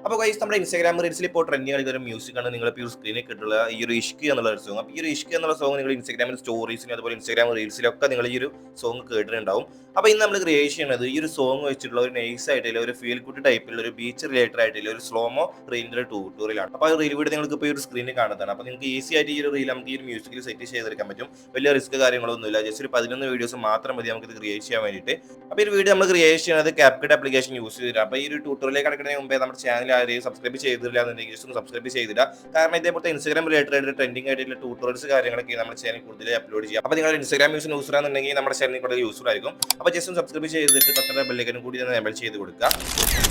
അപ്പോൾ ഗൈസ് നമ്മുടെ ഇൻസ്റ്റാഗ്രാം റീൽസിൽ ഇപ്പോൾ ട്രെൻഡിങ് കളിക്കുന്ന ഒരു മ്യൂസിക്കാണ് നിങ്ങളിപ്പോൾ ഈ സ്ക്രീനിൽ കിട്ടുള്ള ഈ ഒരു ഇഷ്ക് എന്നുള്ള ഒരു സോങ്. അപ്പോൾ ഈ ഒരു ഇഷ്ക് എന്നുള്ള സോങ് നിങ്ങൾ ഇൻസ്റ്റാഗ്രാമിൽ സ്റ്റോറീസിലും അതുപോലെ ഇൻസ്റ്റാഗ്രാം റീൽസിലൊക്കെ നിങ്ങൾ ഈ ഒരു സോങ് കേട്ടിട്ടുണ്ടാവും. അപ്പോൾ ഇന്ന് നമ്മൾ ക്രിയേറ്റ് ചെയ്യുന്നത് ഈ ഒരു സോങ് വെച്ചിട്ടുള്ള ഒരു നൈസ് ആയിട്ടുള്ള ഒരു ഫീൽ ഗുഡ് ടൈപ്പിലുള്ള ഒരു ബീച്ച് റിലേറ്റഡ് ആയിട്ടുള്ള ഒരു സ്ലോമോ റീലിൻ്റെ ട്യൂട്ടോറിയലാണ്. അപ്പോൾ ആ റീൽ വീഡിയോ നിങ്ങൾക്ക് ഇപ്പോൾ ഈ ഒരു സ്ക്രീനിൽ കാണുന്നതാണ്. അപ്പോൾ നിങ്ങൾക്ക് ഈസി ആയിട്ട് ഈ ഒരു റീൽ നമുക്ക് ഈ ഒരു മ്യൂസിക്കിൽ സെറ്റ് ചെയ്തെടുക്കാൻ പറ്റും. വലിയ റിസ്ക് കാര്യങ്ങളൊന്നുമില്ല. ജസ്റ്റ് ഒരു 11 വീഡിയോസ് മാത്രം മതി നമുക്ക് ഇത് ക്രിയേറ്റ് ചെയ്യാൻ വേണ്ടിയിട്ട്. അപ്പോൾ ഈ ഒരു വീഡിയോ നമ്മൾ ക്രിയേറ്റ് ചെയ്യുന്നത് CapCut ആപ്ലിക്കേഷൻ യൂസ് ചെയ്തിട്ട്. അപ്പോൾ ഈ ഒരു ട്യൂട്ടോറിയലിലേക്ക് കടക്കുന്നതിന് മുമ്പേ നമ്മുടെ ചാനൽ ആരെയും സബ്സ്ക്രൈബ് ചെയ്തില്ല എന്നുണ്ടെങ്കിൽ ജസ്റ്റ് ഒന്ന് സബ്സ്ക്രൈബ് ചെയ്തില്ല. കാരണം ഇതേപോലത്തെ ഇൻസ്റ്റാഗ്രാം റിലേറ്റഡ് ആയിട്ട് ട്രെൻഡിങ് ആയിട്ടുള്ള ട്യൂട്ടോറിയൽസ് കാര്യങ്ങളൊക്കെ നമ്മുടെ ചാനൽ കൂടുതൽ അപ്ലോഡ് ചെയ്യാം. അപ്പോൾ നിങ്ങൾ ഇൻസ്റ്റാഗ്രാം യൂസർ ആണെന്നുണ്ടെങ്കിൽ നമ്മുടെ ചാനൽ കൂടുതൽ യൂസ്ഫുൾ ആയിരിക്കും. അപ്പോൾ ജസ്റ്റ് ഒന്ന് സബ്സ്ക്രൈബ് ചെയ്തിട്ട് തൊട്ടടുത്ത ബെല്ലൈക്കനും കൂടി ഒന്ന് എനേബിൾ ചെയ്ത് കൊടുക്കുക.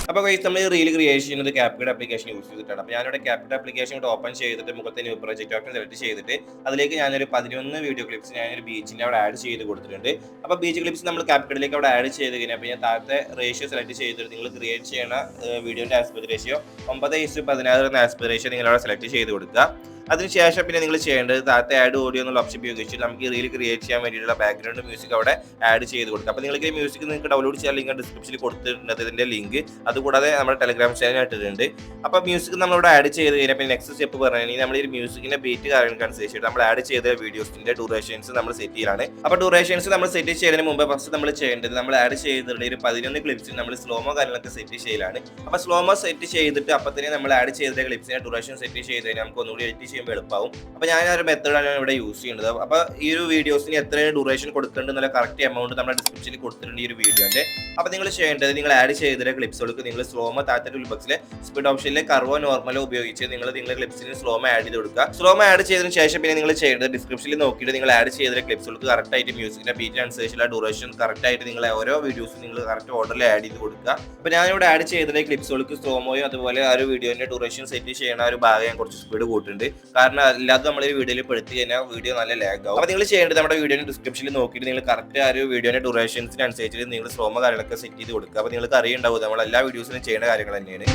അപ്പോൾ ഗൈസ് നമ്മൾ റീൽ ക്രിയേറ്റ് ചെയ്യുന്നത് CapCut ആപ്ലിക്കേഷൻ യൂസ് ചെയ്തിട്ടാണ്. അപ്പോൾ ഞാനിവിടെ CapCut ആപ്ലിക്കേഷൻ ഓപ്പൺ ചെയ്തിട്ട് മുഖത്തെ ന്യൂ പ്രൊജക്റ്റ് ഓപ്ഷൻ സെലക്ട് ചെയ്തിട്ട് അതിലേക്ക് ഞാനൊരു 11 വീഡിയോ ക്ലിപ്സ് ഞാനൊരു ബീച്ചിൻ്റെ അവിടെ ആഡ് ചെയ്ത് കൊടുത്തിട്ടുണ്ട്. അപ്പോൾ ബീച്ച് ക്ലിപ്സ് നമ്മൾ CapCutലേക്ക് അവിടെ ആഡ് ചെയ്ത് കഴിഞ്ഞാൽ അപ്പോൾ ഞാൻ താഴത്തെ റേഷ്യോ സെലക്ട് ചെയ്തിട്ട് നിങ്ങൾ ക്രിയേറ്റ് ചെയ്യുന്ന വീഡിയോൻ്റെ ആസ്പെക്ട് റേഷ്യോ 9:16 എന്ന ആസ്പെക്ട് റേഷ്യോ നിങ്ങൾ അവിടെ സെലക്ട് ചെയ്ത് കൊടുക്കുക. അതിനുശേഷം പിന്നെ നിങ്ങൾ ചെയ്യേണ്ടത് താഴത്തെ ആഡ് ഓഡിയോ എന്നുള്ള ഓപ്ഷൻ ഉപയോഗിച്ചിട്ട് നമുക്ക് ഈ റീൽ ക്രിയേറ്റ് ചെയ്യാൻ വേണ്ടിയിട്ടുള്ള ബാക്ക്ഗ്രൗണ്ട് മ്യൂസിക് അവിടെ ആഡ് ചെയ്ത് കൊടുക്കുക. അപ്പോൾ നിങ്ങൾക്ക് ഈ മ്യൂസിക് നിങ്ങൾക്ക് ഡൗൺലോഡ് ചെയ്യാൻ ലിങ്ക് ഡിസ്ക്രിപ്ഷനിൽ കൊടുത്തിട്ടുണ്ട് ഇതിൻ്റെ ലിങ്ക്. അതുകൂടാതെ നമ്മുടെ ടെലഗ്രാം ചാനൽ ഇട്ടിട്ടുണ്ട്. അപ്പോൾ മ്യൂസിക് നമ്മളിവിടെ ആഡ് ചെയ്ത് കഴിഞ്ഞാൽ പിന്നെ നെക്സ്റ്റ് സ്റ്റെപ്പ് പറഞ്ഞാൽ നമ്മൾ ഈ മ്യൂസിക്കിൻ്റെ ബീറ്റ് കാര്യങ്ങൾക്ക് അനുസരിച്ചിട്ട് നമ്മൾ ആഡ് ചെയ്ത വീഡിയോസിൻ്റെ ഡ്യൂറേഷൻസ് നമ്മൾ സെറ്റ് ചെയ്യലാണ്. അപ്പോൾ ഡ്യൂറേഷൻസ് നമ്മൾ സെറ്റ് ചെയ്യുന്നതിന് മുമ്പ് ഫസ്റ്റ് നമ്മൾ ചെയ്യേണ്ടത് നമ്മൾ ആഡ് ചെയ്തിട്ടുള്ള ഒരു 11 ക്ലിപ്സിൽ നമ്മൾ സ്ലോമോ കാര്യങ്ങളൊക്കെ സെറ്റ് ചെയ്യലാണ്. അപ്പോൾ സ്ലോമോ സെറ്റ് ചെയ്തിട്ട് അപ്പോൾ തന്നെ നമ്മൾ ആഡ് ചെയ്ത ക്ലിപ്സിൻ്റെ ഡ്യൂറേഷൻ സെറ്റ് ചെയ്ത് കഴിഞ്ഞാൽ നമുക്ക് ഒന്നുകൂടി എഡിറ്റ് ചെയ്യുമ്പോൾ എളുപ്പമാവും. അപ്പോൾ ഞാൻ ഒരു മെത്തേഡാണ് ഇവിടെ യൂസ് ചെയ്യുന്നത്. അപ്പോൾ ഈ ഒരു വീഡിയോസിന് എത്ര ഡ്യൂറേഷൻ കൊടുക്കേണ്ടത് എന്നുള്ള കറക്റ്റ് എമൗണ്ട് നമ്മുടെ ഡിസ്ക്രിപ്ഷനിൽ കൊടുത്തിട്ടുണ്ട് ഈ ഒരു വീഡിയോൻ്റെ. അപ്പോൾ നിങ്ങൾ ചെയ്യേണ്ടത് നിങ്ങൾ ആഡ് ചെയ്ത ക്ലിപ്സുകൾക്ക് നിങ്ങൾ സ്ലോമോ താഴത്തെ ടൂൾ ബോക്സിലെ സ്പീഡ് ഓപ്ഷനിലെ കർവോ നോർമലോ ഉപയോഗിച്ച് നിങ്ങളുടെ ക്ലിപ്സിന് സ്ലോമോ ആഡ് ചെയ്ത് കൊടുക്കുക. സ്ലോമോ ആഡ് ചെയ്തതിന് ശേഷം പിന്നെ നിങ്ങൾ ചെയ്യേണ്ടത് ഡിസ്ക്രിപ്ഷനിൽ നോക്കിയിട്ട് നിങ്ങൾ ആഡ് ചെയ്ത ക്ലിപ്സുകൾക്ക് കറക്റ്റ് ആയിട്ട് മ്യൂസിക്കിന്റെ ബീറ്റിന് അനുസരിച്ചുള്ള ഡ്യൂറേഷൻ കറക്റ്റ് ആയിട്ട് നിങ്ങൾ ഓരോ വീഡിയോസും നിങ്ങൾ കറക്റ്റ് ഓർഡറിൽ ആഡ് ചെയ്ത് കൊടുക്കുക. അപ്പോൾ ഞാനിവിടെ ആഡ് ചെയ്ത ക്ലിപ്സുകൾക്ക് സ്ലോമോയും അതുപോലെ ആ ഒരു വീഡിയോന്റെ ഡ്യൂറേഷൻ സെറ്റ് ചെയ്യുന്ന ഒരു ഭാഗം ഞാൻ കുറച്ച് സ്പീഡ് കൂട്ടുന്നുണ്ട്. കാരണം അല്ലാതെ നമ്മൾ ഈ വീഡിയോയിൽ പെടുത്തി കഴിഞ്ഞാൽ വീഡിയോ നല്ല ലാഗ് ആവും. അപ്പോൾ നിങ്ങൾ ചെയ്യേണ്ടത് നമ്മുടെ വീഡിയോയുടെ ഡിസ്ക്രിപ്ഷനിൽ നോക്കിയിട്ട് നിങ്ങൾ കറക്റ്റ് ആ ഒരു വീഡിയോന്റെ ഡ്യൂറേഷൻസിന് അനുസരിച്ച് നിങ്ങൾ സ്ലോമോ കാര്യങ്ങളൊക്കെ സെറ്റ് ചെയ്ത് കൊടുക്കുക. അപ്പോൾ നിങ്ങൾക്ക് അറിയുണ്ടാവും നമ്മൾ എല്ലാ വീഡിയോസിനും ചെയ്യുന്ന കാര്യങ്ങൾ തന്നെയാണ്.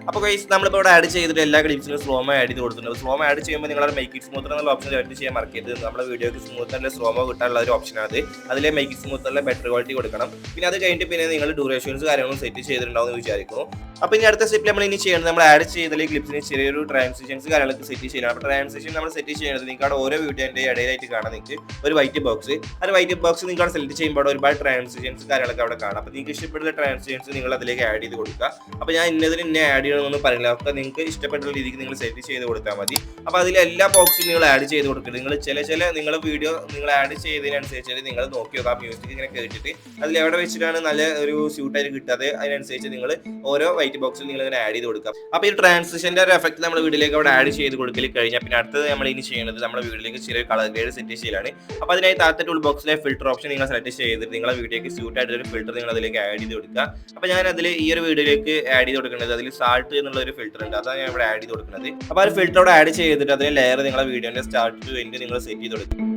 അപ്പോൾ ഗൈസ് നമ്മളിപ്പോൾ ഇവിടെ ആഡ് ചെയ്തിട്ട് എല്ലാ ക്ലിപ്സിലും സ്ലോമോ ആഡ് ചെയ്ത് കൊടുത്തിട്ടുണ്ട്. സ്ലോമോ ആഡ് ചെയ്യുമ്പോൾ നിങ്ങളുടെ മേക്ക് ഇറ്റ് സ്മൂത്തർ എന്നുള്ള ഓപ്ഷൻ സെലക്ട് ചെയ്യാൻ മറക്കരുത്. നമ്മുടെ വീഡിയോക്ക് സ്മൂത്തറിലെ സ്ലോമോ കിട്ടാനുള്ള ഒരു ഓപ്ഷനാണ്. അതിലെ മേക്ക് ഇറ്റ് സ്മൂത്തറിലെ ബെറ്റർ ക്വാളിറ്റി കൊടുക്കണം. പിന്നെ അത് കഴിഞ്ഞിട്ട് പിന്നെ നിങ്ങൾ ഡ്യൂറേഷൻസ് കാര്യങ്ങളും സെറ്റ് ചെയ്തിട്ടുണ്ടാവും എന്ന് വിചാരിക്കുന്നു. അപ്പോൾ ഇനി അടുത്ത സ്റ്റെപ്പിൽ നമ്മൾ ഇനി ചെയ്യുന്നത് നമ്മൾ ആഡ് ചെയ്തതിലെ ക്ലിപ്സിന് ചെറിയൊരു ട്രാൻസിഷൻസ് കാര്യങ്ങളൊക്കെ സെറ്റ് ചെയ്യണം. അപ്പോൾ ട്രാൻസിഷൻ നമ്മൾ സെറ്റ് ചെയ്യുന്നത് നിങ്ങൾക്ക് ഓരോ വീഡിയോൻ്റെ ഇടയിലായിട്ട് കാണാം. നിങ്ങൾക്ക് ഒരു വൈറ്റ് ബോക്സ്, ആ ഒരു വൈറ്റ് ബോക്സ് നിങ്ങൾ സെലക്ട് ചെയ്യുമ്പോൾ ഒരുപാട് ട്രാൻസിഷൻസ് കാര്യങ്ങളൊക്കെ അവിടെ കാണാം. അപ്പോൾ നിങ്ങൾക്ക് ഇഷ്ടപ്പെടുന്ന ട്രാൻസിഷൻസ് നിങ്ങൾ അതിലേക്ക് ആഡ് ചെയ്ത് കൊടുക്കുക. അപ്പോൾ ഞാൻ ഇന്നതിന് ആഡ് ചെയ്യണമെന്നൊന്നും പറയില്ല. ഒക്കെ നിങ്ങൾക്ക് ഇഷ്ടപ്പെട്ട രീതിക്ക് നിങ്ങൾ സെറ്റ് ചെയ്ത് കൊടുത്താൽ മതി. അപ്പോൾ അതിൽ എല്ലാ ബോക്സും നിങ്ങൾ ആഡ് ചെയ്ത് കൊടുക്കരുത്. നിങ്ങൾ ചില നിങ്ങളുടെ വീഡിയോ നിങ്ങൾ ആഡ് ചെയ്തതിനനുസരിച്ച് നിങ്ങൾ നോക്കി നോക്കുക. മ്യൂസിക് ഇങ്ങനെ കേട്ടിട്ട് അതിൽ എവിടെ വെച്ചിട്ടാണ് നല്ല ഒരു സ്യൂട്ടായിട്ട് കിട്ടാതെ അതിനനുസരിച്ച് നിങ്ങൾ ഓരോ വൈറ്റ് ബോക്സിൽ നിങ്ങൾ ഇങ്ങനെ ആഡ് ചെയ്ത് കൊടുക്കുക. അപ്പോൾ ഈ ട്രാൻസിഷൻ്റെ ഒരു എഫക്റ്റ് നമ്മൾ വീഡിയോയിലേക്ക് അവിടെ ആഡ് ചെയ്ത് കൊടുക്കൽ കഴിഞ്ഞാൽ പിന്നെ അടുത്തത് നമ്മൾ ഇനി ചെയ്യുന്നത് നമ്മുടെ വീഡിയോയിലേക്ക് ചെറിയ കളർ ഗ്രേഡ് സെറ്റ് ചെയ്യലാണ്. അപ്പോൾ അതിനായി താഴത്തെ ടൂൾ ബോക്സിലെ ഫിൽറ്റർ ഓപ്ഷൻ നിങ്ങൾ സെലക്ട് ചെയ്തിട്ട് നിങ്ങളുടെ വീഡിയോക്ക് സ്യൂട്ട് ആയിട്ടൊരു ഫിൽറ്റർ നിങ്ങൾ അതിലേക്ക് ആഡ് ചെയ്ത് കൊടുക്കുക. അപ്പോൾ ഞാൻ അതിൽ ഈ ഒരു വീഡിയോയിലേക്ക് ആഡ് ചെയ്ത് കൊടുക്കുന്നത് അതിൽ സാൾട്ട് എന്നുള്ള ഒരു ഫിൽറ്റർ ഉണ്ട്. അതാണ് ഞാൻ ഇവിടെ ആഡ് ചെയ്ത് കൊടുക്കുന്നത്. അപ്പോൾ ആ ഒരു ഫിൽറ്ററോട് ആഡ് ചെയ്തിട്ട് അതിന് ലെയർ നിങ്ങളുടെ വീഡിയോന്റെ സ്റ്റാർട്ട് ടു എൻഡ് നിങ്ങൾ സെറ്റ് ചെയ്ത് കൊടുക്കും.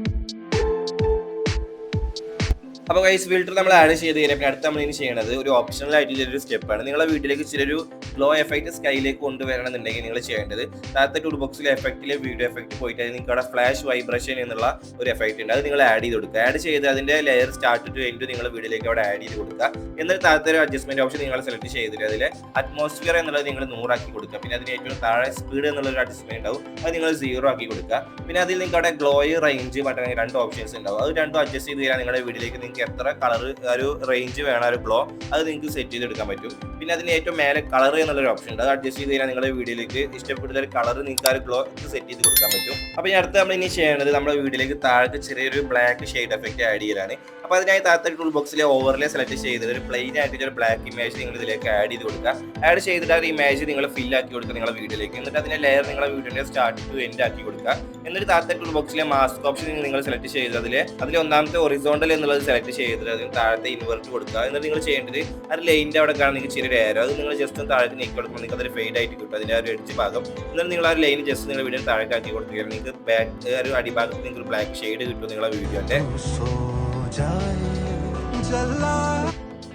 അപ്പോൾ ഗൈസ് ഫിൽറ്റർ നമ്മൾ ആഡ് ചെയ്ത് കഴിഞ്ഞാൽ പിന്നെ അടുത്ത് നമ്മൾ ഇനി ചെയ്യണത് ഒരു ഓപ്ഷണൽ ആയിട്ടുള്ള ഒരു സ്റ്റെപ്പാണ്. നിങ്ങളുടെ വീഡിയോയിലേക്ക് ചെറിയൊരു ഗ്ലോ എഫക്റ്റ് സ്കൈയിലേക്ക് കൊണ്ടുവരണമെന്നുണ്ടെങ്കിൽ നിങ്ങൾ ചെയ്യേണ്ടത് താഴത്തെ ടൂൾ ബോക്സിലെ എഫക്റ്റിലെ വീഡിയോ എഫക്റ്റ് പോയിട്ട് നിങ്ങൾക്ക് അവിടെ ഫ്ലാഷ് വൈബ്രേഷൻ എന്നുള്ള ഒരു എഫക്റ്റ് ഉണ്ട്. അത് നിങ്ങൾ ആഡ് ചെയ്ത് കൊടുക്കുക. ആഡ് ചെയ്ത് അതിൻ്റെ ലെയർ സ്റ്റാർട്ട് ടു എൻഡ് നിങ്ങൾ വീഡിയോയിലേക്ക് അവിടെ ആഡ് ചെയ്ത് കൊടുക്കുക. എന്നിട്ട് താഴത്തെ ഒരു അഡ്ജസ്റ്റ്മെന്റ് ഓപ്ഷൻ നിങ്ങൾ സെലക്ട് ചെയ്തിട്ട് അതിൽ അറ്റ്മോസ്ഫിയർ എന്നുള്ളത് നിങ്ങൾ 100 ആക്കി കൊടുക്കുക. പിന്നെ അതിന് ഏറ്റവും താഴെ സ്പീഡ് എന്നുള്ളൊരു അഡ്ജസ്റ്റ്മെന്റ് ഉണ്ടാവും. അത് നിങ്ങൾ 0 ആക്കി കൊടുക്കുക. പിന്നെ അതിൽ നിങ്ങൾക്ക് അവിടെ ഗ്ലോയ് റേഞ്ച് ബട്ടൺ 2 ഓപ്ഷൻസ് ഉണ്ടാവും. അത് രണ്ടും അഡ്ജസ്റ്റ് ചെയ്ത് കഴിഞ്ഞാൽ നിങ്ങളുടെ വീഡിയോയിലേക്ക് നിങ്ങൾക്ക് എത്ര കളർ ഒരു റേഞ്ച് വേണം ഒരു ഗ്ലോ അത് നിങ്ങൾക്ക് സെറ്റ് ചെയ്തെടുക്കാൻ പറ്റും. പിന്നെ അതിന് ഏറ്റവും മേലെ കളർ എന്നുള്ളൊരു ഓപ്ഷൻ ഉണ്ട്. അത് അഡ്ജസ്റ്റ് ചെയ്ത് കഴിഞ്ഞാൽ നിങ്ങളുടെ വീഡിയോയിലേക്ക് ഇഷ്ടപ്പെടുന്ന ഒരു കളർ നിങ്ങൾക്ക് ആ ഒരു ഗ്ലോ സെറ്റ് ചെയ്ത് കൊടുക്കാൻ പറ്റും. അപ്പോൾ ഈ അടുത്ത് നമ്മൾ ഇനി ചെയ്യേണ്ടത് നമ്മുടെ വീഡിയോയിലേക്ക് താഴെ ചെറിയൊരു ബ്ലാക്ക് ഷെയ്ഡ് എഫക്റ്റ് ആഡ് ചെയ്യലാണ്. അപ്പോൾ അതിനായി താഴത്തെ ടൂൾ ബോക്സിലെ ഓവർലേ സെലക്ട് ചെയ്ത് ഒരു പ്ലെയിൻ ആയിട്ട് ഒരു ബ്ലാക്ക് ഇമേജ് നിങ്ങൾ ഇതിലേക്ക് ആഡ് ചെയ്ത് കൊടുക്കുക. ആഡ് ചെയ്തിട്ട് ആ ഒരു ഇമേജ് നിങ്ങൾ ഫിൽ ആക്കി കൊടുക്കുക നിങ്ങളുടെ വീഡിയോയിലേക്ക്. എന്നിട്ട് അതിന്റെ ലെയർ നിങ്ങളുടെ വീഡിയോയുടെ സ്റ്റാർട്ട് ടു എൻഡ് ആക്കി കൊടുക്കുക. എന്നിട്ട് താഴത്തെ ടൂൾ ബോക്സിലെ മാസ്ക് ഓപ്ഷൻ നിങ്ങൾ സെലക്ട് ചെയ്ത് അതിൽ ഒന്നാമത്തെ ഹൊറിസോണ്ടൽ എന്നുള്ളത് സെലക്ട് ചെയ്തിട്ട് അതിന് താഴത്തെ ഇൻവെർട്ട് കൊടുക്കുക. എന്നിട്ട് നിങ്ങൾ ചെയ്യേണ്ടത് ആ ലൈനിന്റെ അവിടെ കാണാൻ നിങ്ങൾക്ക് ചെറിയൊരു എയർ അത് നിങ്ങൾ ജസ്റ്റ് ഒന്ന് താഴേക്ക് നീക്കി കൊടുക്കുമ്പോൾ നിങ്ങൾക്ക് അതൊരു ഫെയ്ഡ് ആയിട്ട് കിട്ടും. അതിന്റെ ആ ഒരു എഡ്ജ് ഭാഗം. എന്നിട്ട് നിങ്ങൾ ആ ഒരു ലൈൻ ജസ്റ്റ് നിങ്ങൾ വീഡിയോ താഴേക്ക് ആക്കി കൊടുക്കുകയാണ് നിങ്ങൾക്ക് ബാക്ക് ഒരു അടിഭാഗത്ത് നിങ്ങൾക്ക് ബ്ലാക്ക് ഷെയ്ഡ് കിട്ടും നിങ്ങളുടെ വീഡിയോന്റെ.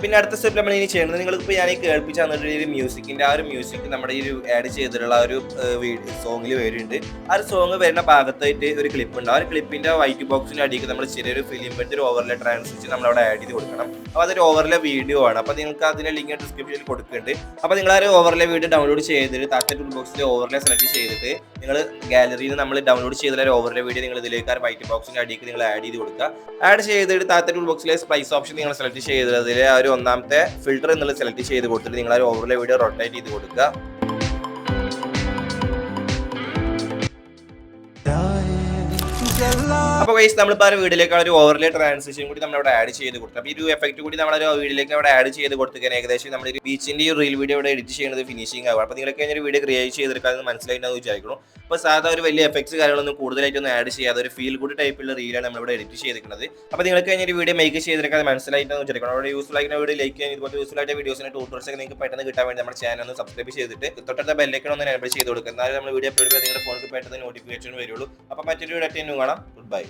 പിന്നെ അടുത്ത സ്റ്റെപ്പിൽ നമ്മൾ ഇനി ചെയ്യുന്നത് നിങ്ങൾക്ക് ഞാൻ ഈ കേൾപ്പിച്ച് തന്നിട്ട് ഒരു മ്യൂസിക്കിന്റെ ആ ഒരു മ്യൂസിക് നമ്മുടെ ഈ ഒരു ആഡ് ചെയ്തിട്ടുള്ള ആ ഒരു സോങ്ങിൽ വരുന്നുണ്ട്. ആ ഒരു സോങ് വരുന്ന ഭാഗത്തായിട്ട് ഒരു ക്ലിപ്പ് ഉണ്ട്. ആ ഒരു ക്ലിപ്പിന്റെ വൈറ്റ് ബോക്സിന്റെ അടിയിൽ നമ്മൾ ചെറിയൊരു ഫിലിം വെച്ച് ഒരു ഓവർലേ ട്രാൻസിഷൻ നമ്മൾ അവിടെ ആഡ് ചെയ്ത് കൊടുക്കണം. അപ്പോൾ അതൊരു ഓവർലേ വീഡിയോ ആണ്. അപ്പോൾ നിങ്ങൾക്ക് അതിന്റെ ലിങ്ക് ഡിസ്ക്രിപ്ഷനിൽ കൊടുക്കുന്നുണ്ട്. അപ്പോൾ നിങ്ങൾ ആ ഒരു ഓവർലേ വീഡിയോ ഡൗൺലോഡ് ചെയ്തിട്ട് താഴത്തെ ടൂൾ ബോക്സിൽ ഓവർലേ സെലക്ട് ചെയ്തിട്ട് നിങ്ങൾ ഗാലറിയിൽ നിന്ന് നമ്മൾ ഡൗൺലോഡ് ചെയ്ത ഒരു ഓവർലേ വീഡിയോ നിങ്ങൾ ഇതിലേക്ക് ആ വൈറ്റ് ബോക്സിന്റെ അടിയിൽ നിങ്ങൾ ആഡ് ചെയ്ത് കൊടുക്കുക. ആഡ് ചെയ്തിട്ട് താഴത്തെ ടൂൾ ബോക്സിലെ സ്പ്ലൈസ് ഓപ്ഷൻ നിങ്ങൾ സെലക്ട് ചെയ്തതിൽ ആ ഒരു ഒന്നാമത്തെ ഫിൽറ്റർ എന്നുള്ളത് സെലക്ട് ചെയ്ത് കൊടുത്തിട്ട് നിങ്ങൾ ആ ഒരു ഓവർലേ വീഡിയോ റൊട്ടേറ്റ് ചെയ്ത് കൊടുക്കുക. അപ്പോൾ ഗൈസ് നമ്മളിപ്പോൾ ആ വീഡിയോയിലേക്ക് ഒരു ഓവർലേ ട്രാൻസിഷൻ കൂടി നമ്മൾ അവിടെ ആഡ് ചെയ്ത് കൊടുത്തു. അപ്പോൾ ഈ ഒരു എഫക്റ്റ് കൂടി നമ്മൾ ഒരു വീഡിയോയിലേക്ക് അവിടെ ആഡ് ചെയ്ത് കൊടുത്തിരിക്കാൻ ഏകദേശം നമ്മൾ ഒരു ബീച്ചിന്റെ ഈ റീൽ വീഡിയോ ഇവിടെ എഡിറ്റ് ചെയ്യുന്നത് ഫിനിഷിംഗ് ആകും. അപ്പോൾ നിങ്ങൾക്ക് ഒരു വീഡിയോ ക്രിയേറ്റ് ചെയ്തെടുക്കാമെന്ന് മനസ്സിലായിട്ടുണ്ടെന്ന് വിചാരിക്കുന്നു. അപ്പോൾ സാധാ ഒരു വലിയ എഫക്ട്സ് കാര്യങ്ങളൊന്നും കൂടുതലായിട്ടൊന്നും ആഡ് ചെയ്യാതെ ഒരു ഫീൽ ഗുഡ് ടൈപ്പുള്ള റീലാണ് നമ്മളിവിടെ എഡിറ്റ് ചെയ്തിരിക്കുന്നത്. അപ്പോൾ നിങ്ങൾക്ക് കഴിഞ്ഞൊരു വീഡിയോ മേക്ക് ചെയ്തെടുക്കാൻ മനസ്സിലായിട്ടെന്ന് വിചാരിക്കണം. അവിടെ യൂസ്ഫുൾ ആയിട്ടുള്ള വീഡിയോ ലൈക്ക് ചെയ്യാൻ ഇതുപോലെ യൂസ്ഫുൾ ആയിട്ട് വീഡിയോസിന്റെ ട്യൂട്ടോറിയൽസ് ഒക്കെ നിങ്ങൾക്ക് പെട്ടെന്ന് കിട്ടാൻ വേണ്ടി നമ്മുടെ ചാനൽ ഒന്ന് സബ്സ്ക്രൈബ് ചെയ്തിട്ട് തൊട്ടടുത്ത ബെല്ലൈക്കൺ ഒന്ന് എനേബിൾ ചെയ്ത് കൊടുക്കുക. എന്നാലും നമ്മൾ വീഡിയോ അപ്ലോഡ് ചെയ്താൽ നിങ്ങളുടെ ഫോണിൽ പെട്ടെന്ന് നോട്ടിഫിക്കേഷൻ വരുള്ളൂ. അപ്പോൾ മറ്റൊരു വീഡിയോ കാണാം. Good bye.